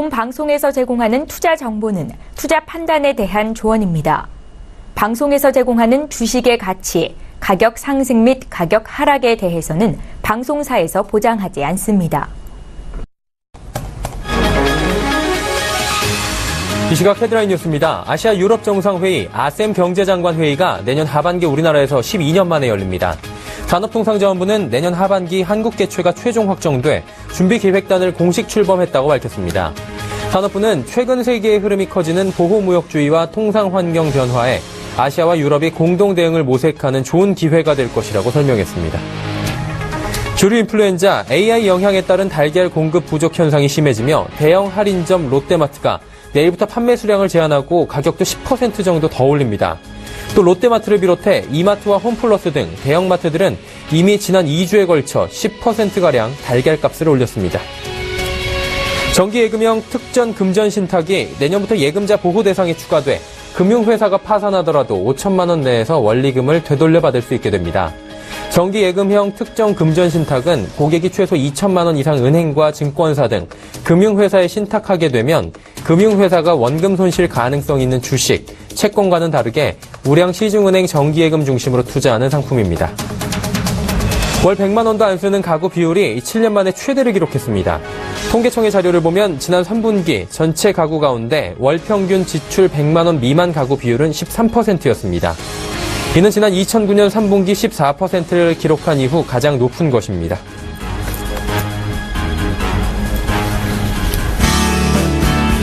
본 방송에서 제공하는 투자 정보는 투자 판단에 대한 조언입니다. 방송에서 제공하는 주식의 가치, 가격 상승 및 가격 하락에 대해서는 방송사에서 보장하지 않습니다. 이 시각 헤드라인 뉴스입니다. 아시아 유럽 정상회의 아셈 경제장관회의가 내년 하반기 우리나라에서 12년 만에 열립니다. 산업통상자원부는 내년 하반기 한국 개최가 최종 확정돼 준비기획단을 공식 출범했다고 밝혔습니다. 산업부는 최근 세계의 흐름이 커지는 보호무역주의와 통상환경 변화에 아시아와 유럽이 공동 대응을 모색하는 좋은 기회가 될 것이라고 설명했습니다. 조류 인플루엔자, AI 영향에 따른 달걀 공급 부족 현상이 심해지며 대형 할인점 롯데마트가 내일부터 판매 수량을 제한하고 가격도 10% 정도 더 올립니다. 또 롯데마트를 비롯해 이마트와 홈플러스 등 대형마트들은 이미 지난 2주에 걸쳐 10%가량 달걀값을 올렸습니다. 정기예금형 특전 금전 신탁이 내년부터 예금자 보호 대상에 추가돼 금융회사가 파산하더라도 5천만 원 내에서 원리금을 되돌려받을 수 있게 됩니다. 정기예금형 특정 금전 신탁은 고객이 최소 2천만 원 이상 은행과 증권사 등 금융회사에 신탁하게 되면 금융회사가 원금 손실 가능성 있는 주식, 채권과는 다르게 우량 시중은행 정기예금 중심으로 투자하는 상품입니다. 월 100만 원도 안 쓰는 가구 비율이 7년 만에 최대를 기록했습니다. 통계청의 자료를 보면 지난 3분기 전체 가구 가운데 월 평균 지출 100만 원 미만 가구 비율은 13%였습니다. 이는 지난 2009년 3분기 14%를 기록한 이후 가장 높은 것입니다.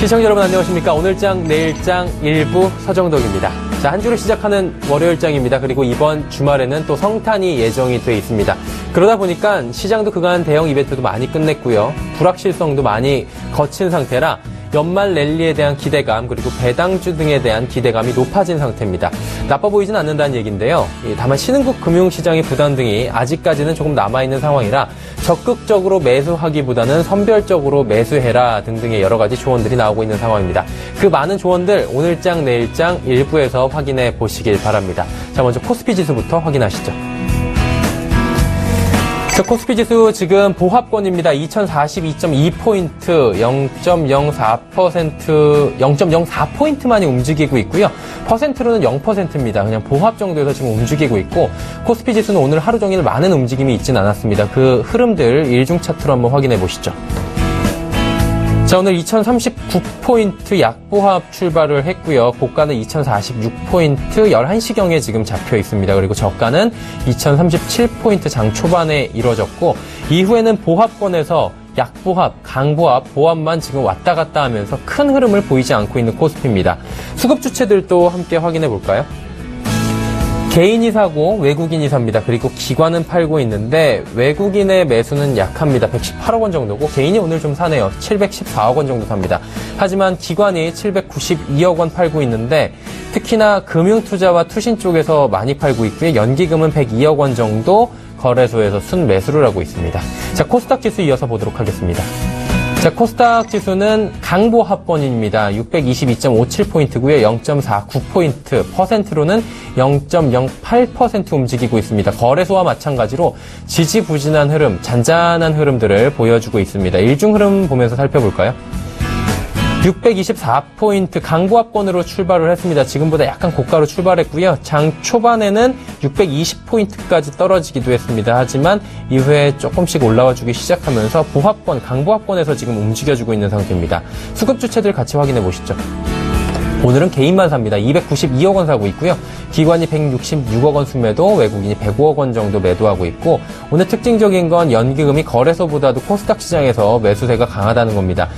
시청자 여러분 안녕하십니까. 오늘장 내일장 일부 서정덕입니다. 자, 한 주를 시작하는 월요일장입니다. 그리고 이번 주말에는 또 성탄이 예정이 돼 있습니다. 그러다 보니까 시장도 그간 대형 이벤트도 많이 끝냈고요. 불확실성도 많이 거친 상태라 연말 랠리에 대한 기대감 그리고 배당주 등에 대한 기대감이 높아진 상태입니다. 나빠 보이진 않는다는 얘기인데요. 다만 신흥국 금융시장의 부담 등이 아직까지는 조금 남아있는 상황이라 적극적으로 매수하기보다는 선별적으로 매수해라 등등의 여러 가지 조언들이 나오고 있는 상황입니다. 그 많은 조언들 오늘장 내일장 일부에서 확인해 보시길 바랍니다. 자, 먼저 코스피 지수부터 확인하시죠. 코스피 지수 지금 보합권입니다. 2042.2포인트, 0.04%만이 움직이고 있고요. 퍼센트로는 0%입니다. 그냥 보합 정도에서 지금 움직이고 있고, 코스피 지수는 오늘 하루 종일 많은 움직임이 있진 않았습니다. 그 흐름들 일중 차트로 한번 확인해 보시죠. 자, 오늘 2039포인트 약보합 출발을 했고요. 고가는 2046포인트 11시경에 지금 잡혀 있습니다. 그리고 저가는 2037포인트 장 초반에 이뤄졌고, 이후에는 보합권에서 약보합, 강보합, 보합만 지금 왔다 갔다 하면서 큰 흐름을 보이지 않고 있는 코스피입니다. 수급 주체들도 함께 확인해 볼까요? 개인이 사고 외국인이 삽니다. 그리고 기관은 팔고 있는데 외국인의 매수는 약합니다. 118억 원 정도고 개인이 오늘 좀 사네요. 714억 원 정도 삽니다. 하지만 기관이 792억 원 팔고 있는데 특히나 금융투자와 투신 쪽에서 많이 팔고 있고요. 연기금은 102억 원 정도 거래소에서 순매수를 하고 있습니다. 자, 코스닥 지수 이어서 보도록 하겠습니다. 자, 코스닥 지수는 강보합권입니다. 622.57포인트고요. 0.49포인트, 퍼센트로는 0.08% 움직이고 있습니다. 거래소와 마찬가지로 지지부진한 흐름, 잔잔한 흐름들을 보여주고 있습니다. 일중 흐름 보면서 살펴볼까요? 624포인트 강보합권으로 출발을 했습니다. 지금보다 약간 고가로 출발했고요. 장 초반에는 620포인트까지 떨어지기도 했습니다. 하지만 이후에 조금씩 올라와주기 시작하면서 보합권, 강보합권에서 지금 움직여주고 있는 상태입니다. 수급 주체들 같이 확인해 보시죠. 오늘은 개인만 삽니다. 292억 원 사고 있고요. 기관이 166억 원 순매도, 외국인이 105억 원 정도 매도하고 있고, 오늘 특징적인 건 연기금이 거래소보다도 코스닥 시장에서 매수세가 강하다는 겁니다.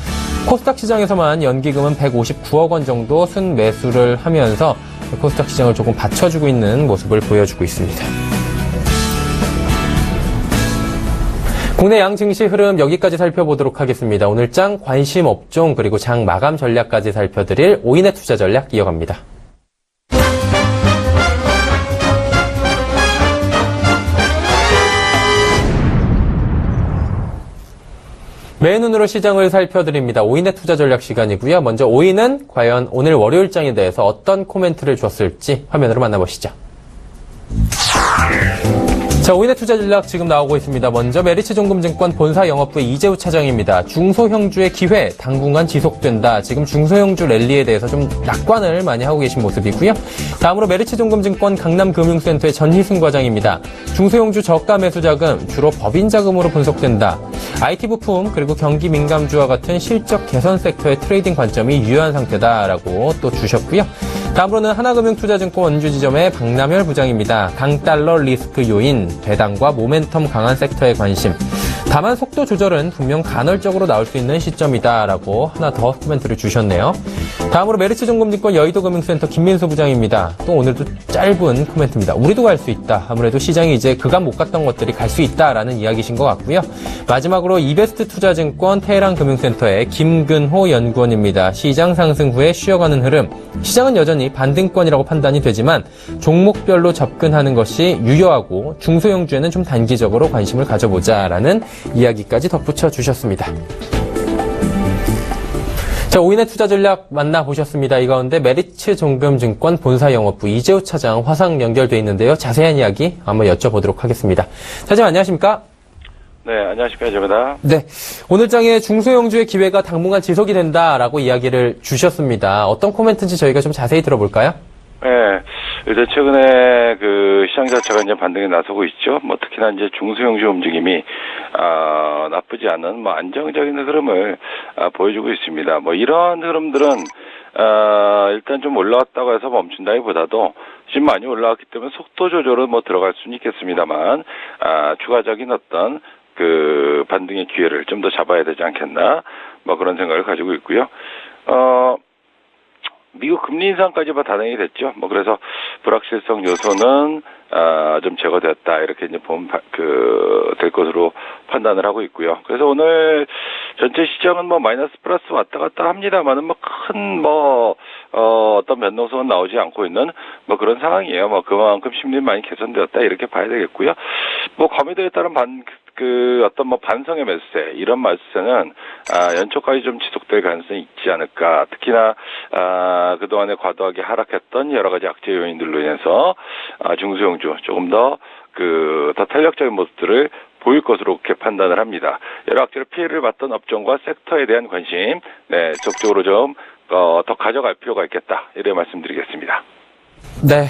코스닥 시장에서만 연기금은 159억 원 정도 순매수를 하면서 코스닥 시장을 조금 받쳐주고 있는 모습을 보여주고 있습니다. 국내 양증시 흐름 여기까지 살펴보도록 하겠습니다. 오늘 장 관심 업종 그리고 장 마감 전략까지 살펴드릴 오인의 투자 전략 이어갑니다. 맨눈으로 시장을 살펴드립니다. 오인의 투자 전략 시간이고요. 먼저 오인은 과연 오늘 월요일장에 대해서 어떤 코멘트를 줬을지 화면으로 만나보시죠. 자, 오인의 투자 전략 지금 나오고 있습니다. 먼저 메리츠종금증권 본사 영업부의 이재우 차장입니다. 중소형주의 기회 당분간 지속된다. 지금 중소형주 랠리에 대해서 좀 낙관을 많이 하고 계신 모습이고요. 다음으로 메리츠종금증권 강남금융센터의 전희승 과장입니다. 중소형주 저가 매수 자금 주로 법인 자금으로 분석된다. IT 부품 그리고 경기 민감주와 같은 실적 개선 섹터의 트레이딩 관점이 유효한 상태다라고 또 주셨고요. 다음으로는 하나금융투자증권 원주지점의 박남열 부장입니다. 강달러 리스크 요인, 배당과 모멘텀 강한 섹터에 관심. 다만 속도 조절은 분명 간헐적으로 나올 수 있는 시점이다라고 하나 더 코멘트를 주셨네요. 다음으로 메리츠종금증권 여의도금융센터 김민수 부장입니다. 또 오늘도 짧은 코멘트입니다. 우리도 갈 수 있다. 아무래도 시장이 이제 그간 못 갔던 것들이 갈 수 있다라는 이야기신 것 같고요. 마지막으로 이베스트 투자증권 테헤란금융센터의 김근호 연구원입니다. 시장 상승 후에 쉬어가는 흐름. 시장은 여전히 반등권이라고 판단이 되지만 종목별로 접근하는 것이 유효하고 중소형주에는 좀 단기적으로 관심을 가져보자라는 이야기까지 덧붙여 주셨습니다. 자, 오인의 투자 전략 만나보셨습니다. 이 가운데 메리츠종금증권 본사 영업부 이재우 차장 화상 연결돼 있는데요. 자세한 이야기 한번 여쭤보도록 하겠습니다. 차장 안녕하십니까? 네, 안녕하십니까. 이재입니다. 네, 오늘 장에 중소형주의 기회가 당분간 지속이 된다라고 이야기를 주셨습니다. 어떤 코멘트인지 저희가 좀 자세히 들어볼까요? 네, 이제 최근에 그 시장 자체가 이제 반등에 나서고 있죠. 뭐 특히나 이제 중소형주 움직임이 나쁘지 않은 뭐 안정적인 흐름을 보여주고 있습니다. 뭐 이러한 흐름들은 일단 좀 올라왔다고 해서 멈춘다기보다도 지금 많이 올라왔기 때문에 속도 조절은 뭐 들어갈 수는 있겠습니다만 추가적인 어떤 그 반등의 기회를 좀 더 잡아야 되지 않겠나 뭐 그런 생각을 가지고 있고요. 미국 금리 인상까지 다당이 됐죠. 뭐 그래서 불확실성 요소는 좀 제거되었다 이렇게 이제 보면 될 것으로 판단을 하고 있고요. 그래서 오늘 전체 시장은 뭐 마이너스 플러스 왔다 갔다 합니다만은 뭐 큰 어떤 변동성은 나오지 않고 있는 뭐 그런 상황이에요. 뭐 그만큼 심리는 많이 개선되었다 이렇게 봐야 되겠고요. 뭐 과매도에 따른 어떤 뭐 반성의 매수세, 이런 매수세는, 연초까지 좀 지속될 가능성이 있지 않을까. 특히나, 그동안에 과도하게 하락했던 여러 가지 악재 요인들로 인해서, 중소형주 조금 더 탄력적인 모습들을 보일 것으로 그렇게 판단을 합니다. 여러 악재로 피해를 봤던 업종과 섹터에 대한 관심, 네, 적극적으로 좀, 더 가져갈 필요가 있겠다. 이렇게 말씀드리겠습니다. 네,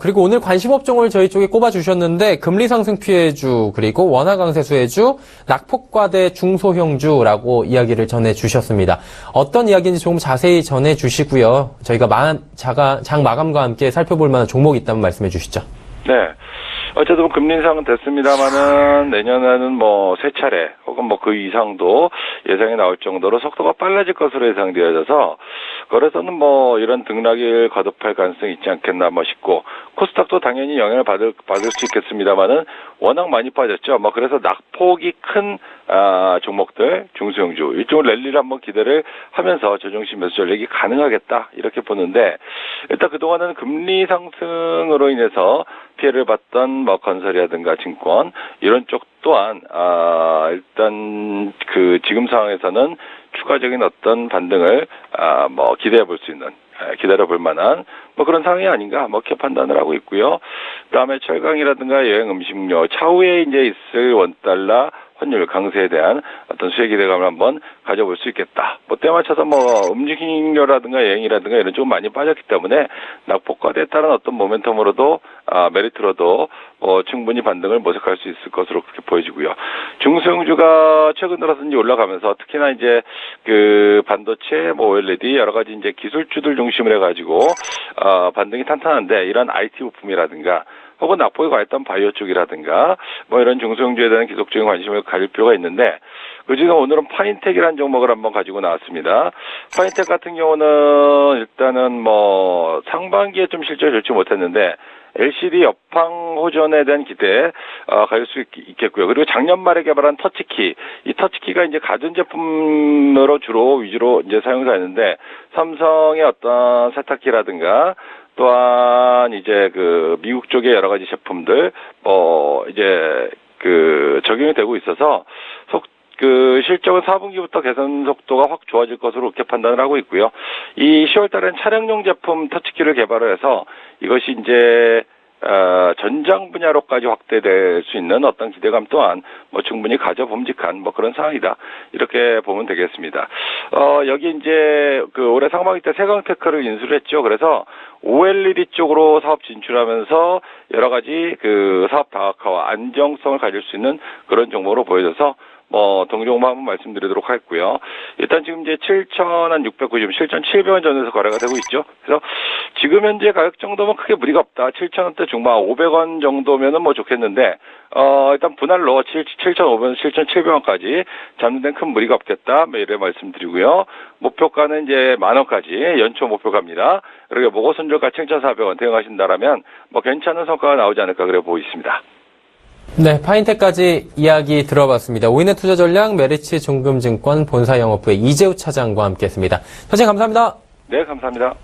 그리고 오늘 관심 업종을 저희 쪽에 꼽아주셨는데, 금리 상승 피해주, 그리고 원화 강세 수혜주, 낙폭과대 중소형주라고 이야기를 전해주셨습니다. 어떤 이야기인지 조금 자세히 전해주시고요. 저희가 장 마감과 함께 살펴볼 만한 종목이 있다면 말씀해 주시죠. 네. 어쨌든 금리 인상은 됐습니다만은 내년에는 뭐 세 차례 혹은 뭐 그 이상도 예상이 나올 정도로 속도가 빨라질 것으로 예상되어져서 그래서는 뭐 이런 등락을 거듭할 가능성이 있지 않겠나 뭐 싶고 코스닥도 당연히 영향을 받을 수 있겠습니다만은 워낙 많이 빠졌죠. 뭐 그래서 낙폭이 큰 종목들 중소형주 일종의 랠리를 한번 기대를 하면서 저중심 매수 전략이 가능하겠다 이렇게 보는데 일단 그동안은 금리 상승으로 인해서 피해를 봤던 뭐 건설이라든가 증권 이런 쪽 또한 일단 지금 상황에서는 추가적인 어떤 반등을 뭐 기대해 볼 수 있는 기다려 볼 만한 뭐 그런 상황이 아닌가 뭐 이렇게 판단을 하고 있고요. 그다음에 철강이라든가 여행 음식료 차후에 이제 있을 원달러 환율 강세에 대한 어떤 수혜 기대감을 한번 가져볼 수 있겠다. 뭐 때 맞춰서 뭐 음식료라든가 여행이라든가 이런 쪽 많이 빠졌기 때문에 낙폭과대에 따른 어떤 모멘텀으로도 메리트로도 충분히 반등을 모색할 수 있을 것으로 그렇게 보여지고요. 중소형주가 최근 들어서 이제 올라가면서 특히나 이제 반도체, 뭐 OLED 여러 가지 이제 기술주들 중심으로 해가지고 반등이 탄탄한데 이런 IT 부품이라든가 혹은 낙폭이 과했던 바이오 쪽이라든가 뭐 이런 중소형주에 대한 지속적인 관심을 가질 필요가 있는데 그중에 오늘은 파인텍이라는 종목을 한번 가지고 나왔습니다. 파인텍 같은 경우는 일단은 뭐 상반기에 좀 실적이 좋지 못했는데 LCD 옆방 호전에 대한 기대 가질 수 있겠고요. 그리고 작년 말에 개발한 터치키, 이 터치키가 이제 가전제품으로 위주로 이제 사용사였는데 삼성의 어떤 세탁기라든가 또한 이제 미국 쪽의 여러 가지 제품들 이제 적용이 되고 있어서 실적은 4분기부터 개선 속도가 확 좋아질 것으로 그렇게 판단을 하고 있고요. 이 10월 달엔 차량용 제품 터치키를 개발을 해서 이것이 이제 전장 분야로까지 확대될 수 있는 어떤 기대감 또한 뭐 충분히 가져봄직한 뭐 그런 상황이다. 이렇게 보면 되겠습니다. 여기 이제 그 올해 상반기 때 세강테크를 인수를 했죠. 그래서 OLED 쪽으로 사업 진출하면서 여러 가지 그 사업 다각화와 안정성을 가질 수 있는 그런 종목으로 보여져서 동종목 한번 말씀드리도록 하겠고요. 일단 지금 이제 7,690, 7,700원 전에서 거래가 되고 있죠. 그래서 지금 현재 가격 정도면 크게 무리가 없다. 7,000원대 중반 500원 정도면은 뭐 좋겠는데, 일단 분할로 7,500원, 7,700원까지 잡는 데는 큰 무리가 없겠다. 이래 말씀드리고요. 목표가는 이제 만원까지 연초 목표가입니다. 그리고 목어 손절가 7,400원 대응하신다라면 뭐 괜찮은 성과가 나오지 않을까 그래 보이십니다. 네, 파인텍까지 이야기 들어봤습니다. 오인의 투자 전략 메리츠 종금증권 본사 영업부의 이재우 차장과 함께했습니다. 선생님 감사합니다. 네, 감사합니다.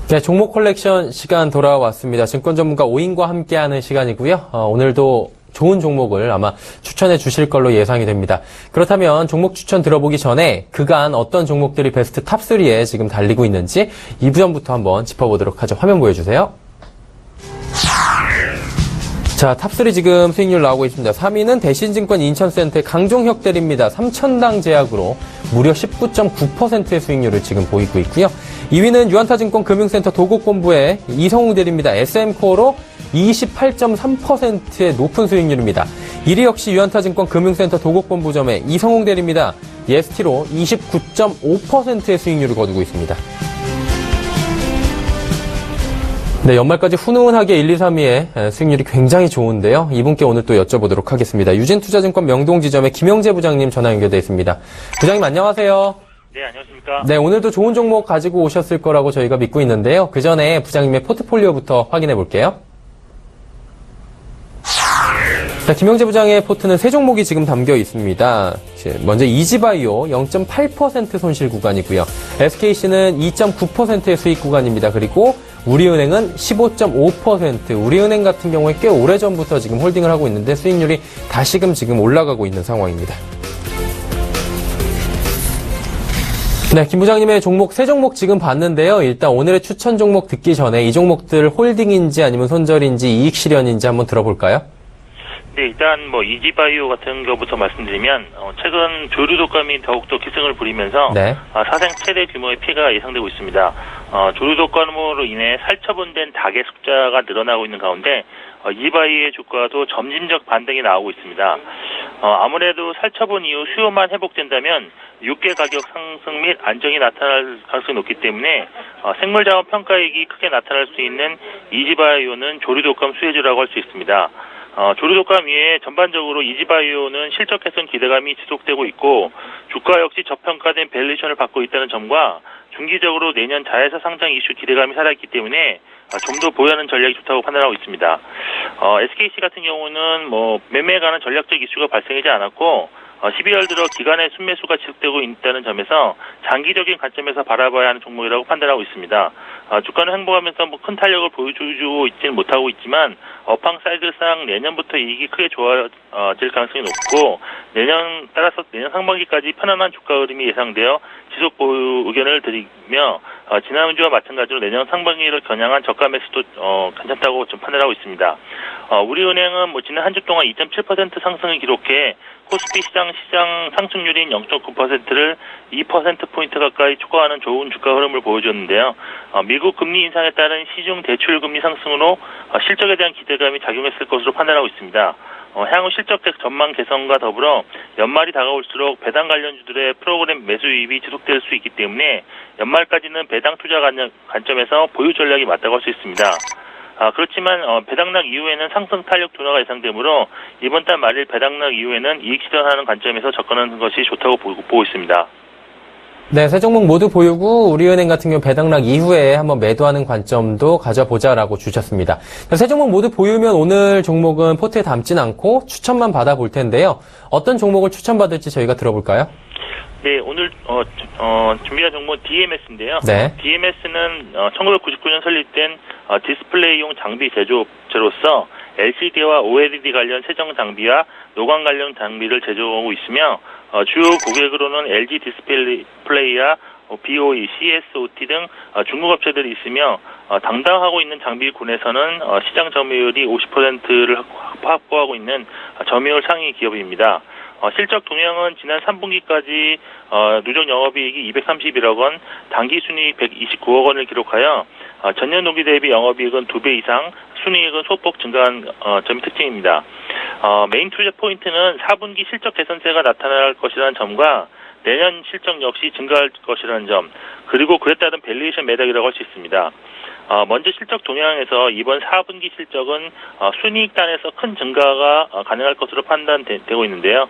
네, 종목 컬렉션 시간 돌아왔습니다. 증권 전문가 오인과 함께하는 시간이고요. 오늘도 좋은 종목을 아마 추천해 주실 걸로 예상이 됩니다. 그렇다면 종목 추천 들어보기 전에 그간 어떤 종목들이 베스트 탑3에 지금 달리고 있는지 2부전부터 한번 짚어보도록 하죠. 화면 보여주세요. 자, 탑3 지금 수익률 나오고 있습니다. 3위는 대신증권 인천센터의 강종혁 대리입니다. 3,000당 제약으로 무려 19.9%의 수익률을 지금 보이고 있고요. 2위는 유한타증권 금융센터 도곡본부의 이성웅 대리입니다. SM코어로 28.3%의 높은 수익률입니다. 1위 역시 유한타증권 금융센터 도곡본부점의 이성웅 대리입니다. EST로 29.5%의 수익률을 거두고 있습니다. 네, 연말까지 훈훈하게 1, 2, 3위의 수익률이 굉장히 좋은데요. 이분께 오늘 또 여쭤보도록 하겠습니다. 유진투자증권 명동지점의 김영재 부장님 전화 연결돼 있습니다. 부장님 안녕하세요. 네, 안녕하십니까. 네, 오늘도 좋은 종목 가지고 오셨을 거라고 저희가 믿고 있는데요. 그 전에 부장님의 포트폴리오부터 확인해 볼게요. 자, 김영재 부장의 포트는 세 종목이 지금 담겨 있습니다. 먼저 이지바이오 0.8% 손실 구간이고요. SKC는 2.9%의 수익 구간입니다. 그리고 우리은행은 15.5%, 우리은행 같은 경우에 꽤 오래전부터 지금 홀딩을 하고 있는데 수익률이 다시금 지금 올라가고 있는 상황입니다. 네, 김 부장님의 종목 세 종목 지금 봤는데요. 일단 오늘의 추천 종목 듣기 전에 이 종목들 홀딩인지 아니면 손절인지 이익 실현인지 한번 들어볼까요? 네, 일단 이지바이오 같은 거부터 말씀드리면 최근 조류 독감이 더욱더 기승을 부리면서 네. 사상 최대 규모의 피해가 예상되고 있습니다. 조류 독감으로 인해 살처분된 닭의 숫자가 늘어나고 있는 가운데 이지바이오의 주가도 점진적 반등이 나오고 있습니다. 아무래도 살처분 이후 수요만 회복된다면 육계 가격 상승 및 안정이 나타날 가능성이 높기 때문에 생물자원 평가액이 크게 나타날 수 있는 이지바이오는 조류 독감 수혜주라고 할 수 있습니다. 조류 독감 이외에 전반적으로 이지바이오는 실적 개선 기대감이 지속되고 있고 주가 역시 저평가된 밸류에이션을 받고 있다는 점과 중기적으로 내년 자회사 상장 이슈 기대감이 살아있기 때문에 좀 더 보유하는 전략이 좋다고 판단하고 있습니다. SKC 같은 경우는 매매에 관한 전략적 이슈가 발생하지 않았고 12월 들어 기간의 순매수가 지속되고 있다는 점에서 장기적인 관점에서 바라봐야 하는 종목이라고 판단하고 있습니다. 주가는 횡보하면서 큰 탄력을 보여주고 있지는 못하고 있지만 업황 사이클상 내년부터 이익이 크게 좋아질 가능성이 높고 따라서 내년 상반기까지 편안한 주가 흐름이 예상되어 지속 보유 의견을 드리며 지난주와 마찬가지로 내년 상반기를 겨냥한 저가 매수도 괜찮다고 좀 판단하고 있습니다. 우리은행은 지난 한 주 동안 2.7% 상승을 기록해 코스피 시장 상승률인 0.9%를 2%포인트 가까이 초과하는 좋은 주가 흐름을 보여줬는데요. 미국 금리 인상에 따른 시중 대출 금리 상승으로 실적에 대한 기대감이 작용했을 것으로 판단하고 있습니다. 향후 실적 전망 개선과 더불어 연말이 다가올수록 배당 관련주들의 프로그램 매수 유입이 지속될 수 있기 때문에 연말까지는 배당 투자 관점에서 보유 전략이 맞다고 할 수 있습니다. 그렇지만 배당락 이후에는 상승 탄력 둔화가 예상되므로 이번 달 말일 배당락 이후에는 이익 실현하는 관점에서 접근하는 것이 좋다고 보고 있습니다. 네, 세 종목 모두 보유고 우리은행 같은 경우 배당락 이후에 한번 매도하는 관점도 가져보자라고 주셨습니다. 세 종목 모두 보유면 오늘 종목은 포트에 담진 않고 추천만 받아볼 텐데요. 어떤 종목을 추천받을지 저희가 들어볼까요? 네, 오늘 준비한 종목 DMS인데요. 네. DMS는 1999년 설립된 디스플레이용 장비 제조업체로서 LCD와 OLED 관련 세정 장비와 노광 관련 장비를 제조하고 있으며 주요 고객으로는 LG 디스플레이와 BOE, CSOT 등 중국 업체들이 있으며 담당하고 있는 장비군에서는 시장 점유율이 50%를 확보하고 있는 점유율 상위 기업입니다. 실적 동향은 지난 3분기까지 누적 영업이익이 231억 원, 당기순이익 129억 원을 기록하여 전년 동기 대비 영업이익은 2배 이상, 순이익은 소폭 증가한 점이 특징입니다. 메인 투자 포인트는 4분기 실적 개선세가 나타날 것이라는 점과 내년 실적 역시 증가할 것이라는 점, 그리고 그에 따른 밸류에이션 매력이라고 할 수 있습니다. 먼저 실적 동향에서 이번 4분기 실적은 순이익단에서 큰 증가가 가능할 것으로 판단되고 있는데요.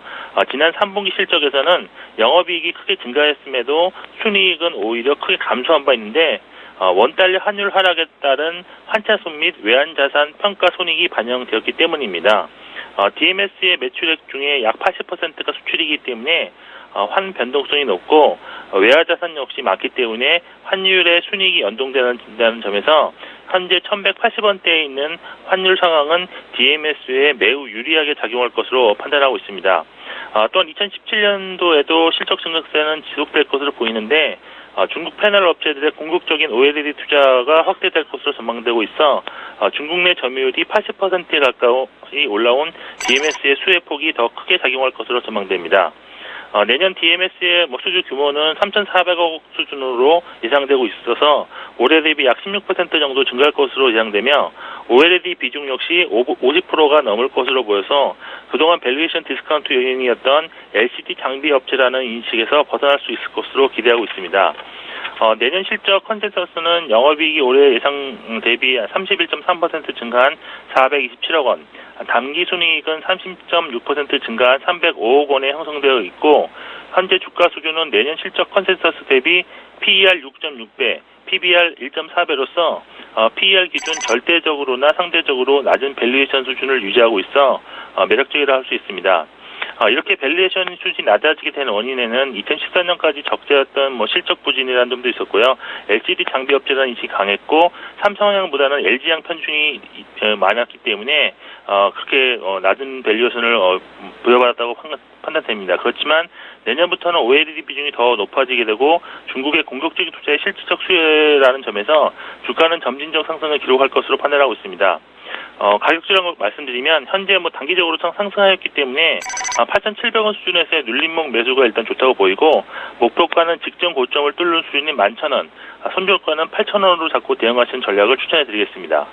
지난 3분기 실적에서는 영업이익이 크게 증가했음에도 순이익은 오히려 크게 감소한 바 있는데 원달러 환율 하락에 따른 환차손 및 외환자산 평가 손익이 반영되었기 때문입니다. DMS의 매출액 중에 약 80%가 수출이기 때문에 환 변동성이 높고 외화자산 역시 많기 때문에 환율의 순이익이 연동되는 점에서 현재 1180원대에 있는 환율 상황은 DMS에 매우 유리하게 작용할 것으로 판단하고 있습니다. 또한 2017년도에도 실적 증가세는 지속될 것으로 보이는데 중국 패널 업체들의 공격적인 OLED 투자가 확대될 것으로 전망되고 있어 중국 내 점유율이 80%에 가까이 올라온 DMS의 수혜폭이 더 크게 작용할 것으로 전망됩니다. 내년 DMS의 수주 규모는 3,400억 수준으로 예상되고 있어서 올해 대비 약 16% 정도 증가할 것으로 예상되며 OLED 비중 역시 50%가 넘을 것으로 보여서 그동안 밸류에이션 디스카운트 요인이었던 LCD 장비 업체라는 인식에서 벗어날 수 있을 것으로 기대하고 있습니다. 내년 실적 컨센서스는 영업이익이 올해 예상 대비 31.3% 증가한 427억 원, 당기순이익은 30.6% 증가한 305억 원에 형성되어 있고 현재 주가 수준은 내년 실적 컨센서스 대비 PER 6.6배, PBR 1.4배로서 PER 기준 절대적으로나 상대적으로 낮은 밸류에이션 수준을 유지하고 있어 매력적이라 할 수 있습니다. 이렇게 밸류에이션 수준이 낮아지게 된 원인에는 2014년까지 적자였던 실적 부진이라는 점도 있었고요. LCD 장비 업체라는 인식이 강했고 삼성향보다는 LG향 편중이 많았기 때문에 그렇게 낮은 밸류에이션을 부여받았다고 판단됩니다. 그렇지만 내년부터는 OLED 비중이 더 높아지게 되고 중국의 공격적인 투자의 실질적 수혜라는 점에서 주가는 점진적 상승을 기록할 것으로 판단하고 있습니다. 가격주라고 말씀드리면 현재 단기적으로 상승하였기 때문에 8,700원 수준에서의 눌림목 매수가 일단 좋다고 보이고 목표가는 직전 고점을 뚫는 수준인 11,000원, 손절가는 8,000원으로 잡고 대응하시는 전략을 추천해드리겠습니다.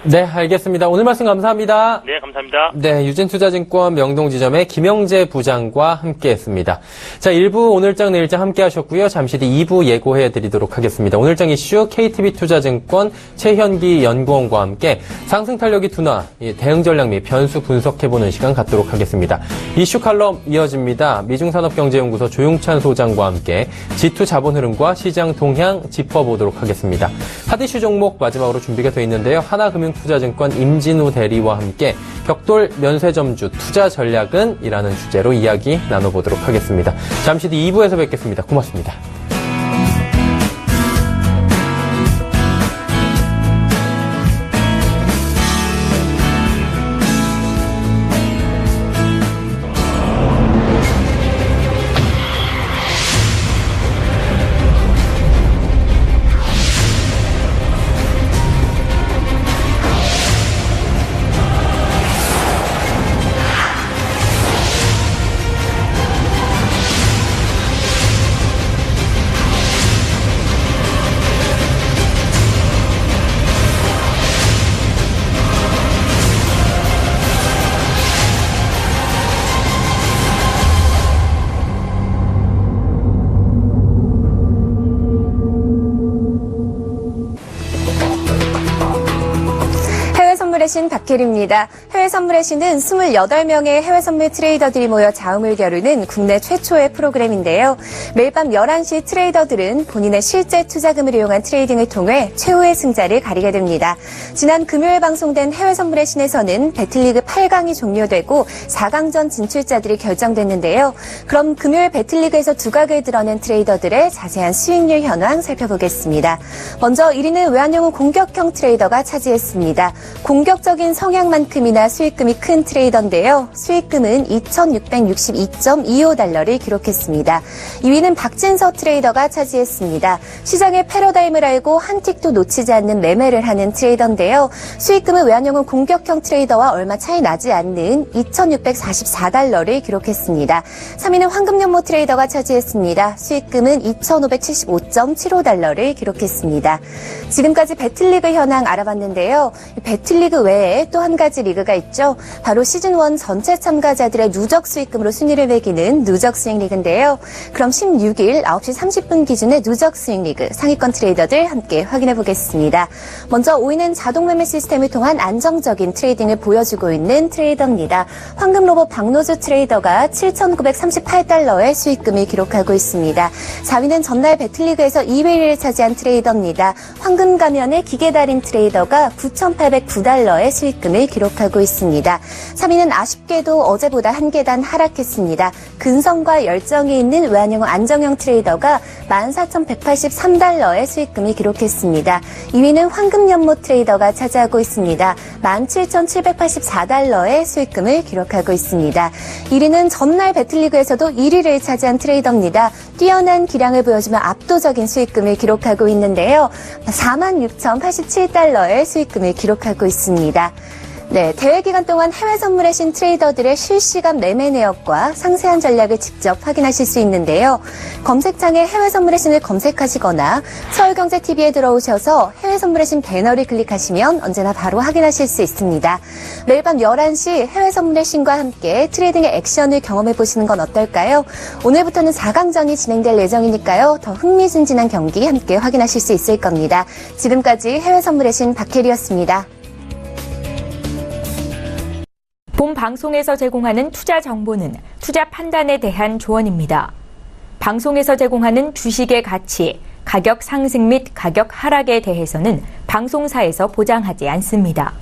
네, 알겠습니다. 오늘 말씀 감사합니다. 네, 감사합니다. 네, 유진투자증권 명동지점의 김영재 부장과 함께했습니다. 자, 1부 오늘장 내일장 함께하셨고요. 잠시 뒤 2부 예고해드리도록 하겠습니다. 오늘장 이슈 KTB투자증권 최현기 연구원과 함께 상승 탄력이 둔화, 대응 전략 및 변수 분석해보는 시간 갖도록 하겠습니다. 이슈 칼럼 이어집니다. 미중산업경제연구소 조용찬 소장과 함께 G2 자본 흐름과 시장 동향 짚어보도록 하겠습니다. 핫이슈 종목 마지막으로 준비가 되어 있는데요. 하나금융투자증권 임진우 대리와 함께 벽돌 면세점주 투자 전략은? 이라는 주제로 이야기 나눠보도록 하겠습니다. 잠시 뒤 2부에서 뵙겠습니다. 고맙습니다. 신 박혜리입니다. 해외 선물의 신은 28명의 해외 선물 트레이더들이 모여 자음을 겨루는 국내 최초의 프로그램인데요. 매일 밤 11시 트레이더들은 본인의 실제 투자금을 이용한 트레이딩을 통해 최후의 승자를 가리게 됩니다. 지난 금요일 방송된 해외 선물의 신에서는 배틀리그 8강이 종료되고 4강전 진출자들이 결정됐는데요. 그럼 금요일 배틀리그에서 두각을 드러낸 트레이더들의 자세한 수익률 현황 살펴보겠습니다. 먼저 1위는 외환영웅 공격형 트레이더가 차지했습니다. 공격 공격적인 성향만큼이나 수익금이 큰 트레이더인데요. 수익금은 2,662.25달러를 기록했습니다. 2위는 박진서 트레이더가 차지했습니다. 시장의 패러다임을 알고 한 틱도 놓치지 않는 매매를 하는 트레이더인데요. 수익금은 외환영은 공격형 트레이더와 얼마 차이 나지 않는 2,644달러를 기록했습니다. 3위는 황금연모 트레이더가 차지했습니다. 수익금은 2,575.75달러를 기록했습니다. 지금까지 배틀리그 현황 알아봤는데요. 배틀리그 외에 또 한 가지 리그가 있죠. 바로 시즌1 전체 참가자들의 누적 수익금으로 순위를 매기는 누적 수익 리그인데요. 그럼 16일 9시 30분 기준의 누적 수익 리그 상위권 트레이더들 함께 확인해 보겠습니다. 먼저 5위는 자동 매매 시스템을 통한 안정적인 트레이딩을 보여주고 있는 트레이더입니다. 황금로봇 박노주 트레이더가 7,938달러의 수익금을 기록하고 있습니다. 4위는 전날 배틀리그에서 2위를 차지한 트레이더입니다. 황금가면의 기계달인 트레이더가 9,809달러의 수익금을 기록하고 있습니다. 3위는 아쉽게도 어제보다 한 계단 하락했습니다. 근성과 열정이 있는 외환영어 안정형 트레이더가 14,183달러의 수익금을 기록했습니다. 2위는 황금연모 트레이더가 차지하고 있습니다. 17,784달러의 수익금을 기록하고 있습니다. 1위는 전날 배틀리그에서도 1위를 차지한 트레이더입니다. 뛰어난 기량을 보여주며 압도적인 수익금을 기록하고 있는데요. 46,087달러의 수익금을 기록하고 있습니다. 네, 대회 기간 동안 해외 선물의 신 트레이더들의 실시간 매매 내역과 상세한 전략을 직접 확인하실 수 있는데요. 검색창에 해외 선물의 신을 검색하시거나 서울경제TV에 들어오셔서 해외 선물의 신 배너를 클릭하시면 언제나 바로 확인하실 수 있습니다. 매일 밤 11시 해외 선물의 신과 함께 트레이딩의 액션을 경험해 보시는 건 어떨까요? 오늘부터는 4강전이 진행될 예정이니까요. 더 흥미진진한 경기 함께 확인하실 수 있을 겁니다. 지금까지 해외 선물의 신 박혜리였습니다. 본 방송에서 제공하는 투자 정보는 투자 판단에 대한 조언입니다. 방송에서 제공하는 주식의 가치, 가격 상승 및 가격 하락에 대해서는 방송사에서 보장하지 않습니다.